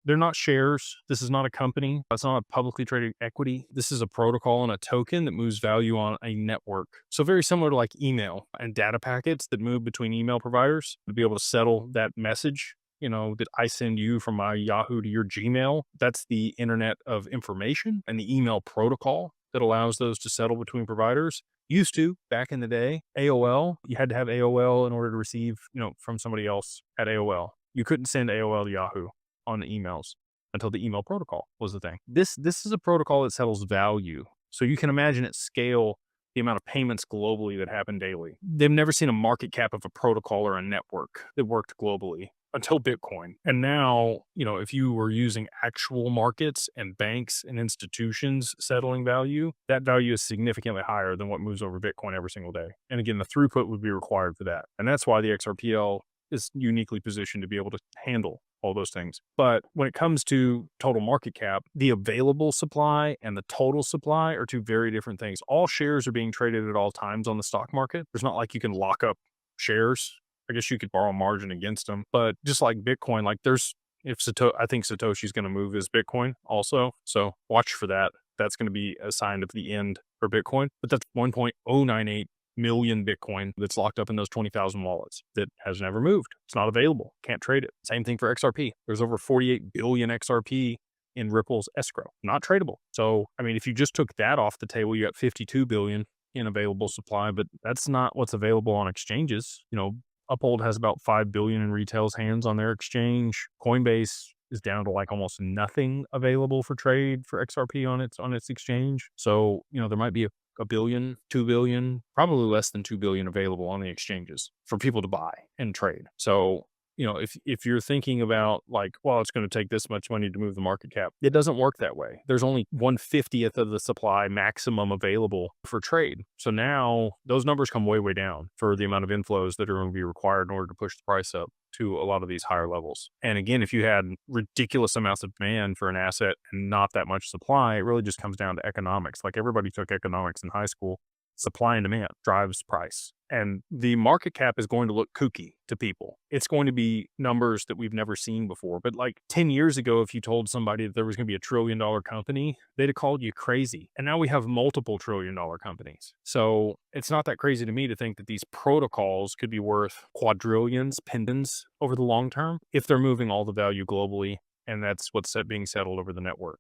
They're not shares. This is not a company. It's not a publicly traded equity. This is a protocol and a token that moves value on a network. So very similar to like email and data packets that move between email providers to be able to settle that message, that I send you from my Yahoo to your Gmail. That's the internet of information and the email protocol that allows those to settle between providers. Used to back in the day, AOL, you had to have AOL in order to receive, from somebody else at AOL. You couldn't send AOL to Yahoo on the emails until the email protocol was the thing. This is a protocol that settles value. So you can imagine at scale the amount of payments globally that happen daily. They've never seen a market cap of a protocol or a network that worked globally until Bitcoin. And now, if you were using actual markets and banks and institutions settling value, that value is significantly higher than what moves over Bitcoin every single day. And again, the throughput would be required for that. And that's why the XRPL is uniquely positioned to be able to handle all those things. But when it comes to total market cap, the available supply and the total supply are two very different things. All shares are being traded at all times on the stock market. There's not like you can lock up shares. I guess you could borrow margin against them, but just like Bitcoin, like I think Satoshi's going to move his Bitcoin also. So watch for that. That's going to be a sign of the end for Bitcoin, but that's 1.098 million Bitcoin that's locked up in those 20,000 wallets that has never moved. It's not available. Can't trade it. Same thing for XRP. There's over 48 billion XRP in Ripple's escrow, not tradable. So, if you just took that off the table, you got 52 billion in available supply, but that's not what's available on exchanges. Uphold has about 5 billion in retail's hands on their exchange. Coinbase is down to like almost nothing available for trade for XRP on its exchange. So, there might be a billion, 2 billion, probably less than 2 billion available on the exchanges for people to buy and trade. So, if you're thinking about like, well, it's going to take this much money to move the market cap, it doesn't work that way. There's only 1/50th of the supply maximum available for trade. So now those numbers come way, way down for the amount of inflows that are going to be required in order to push the price up to a lot of these higher levels. And again, if you had ridiculous amounts of demand for an asset and not that much supply, it really just comes down to economics. Like everybody took economics in high school. Supply and demand drives price. And the market cap is going to look kooky to people. It's going to be numbers that we've never seen before. But like 10 years ago, if you told somebody that there was going to be a $1 trillion company, they'd have called you crazy. And now we have multiple $1 trillion companies. So it's not that crazy to me to think that these protocols could be worth quadrillions, pendants over the long term if they're moving all the value globally. And that's what's being settled over the network.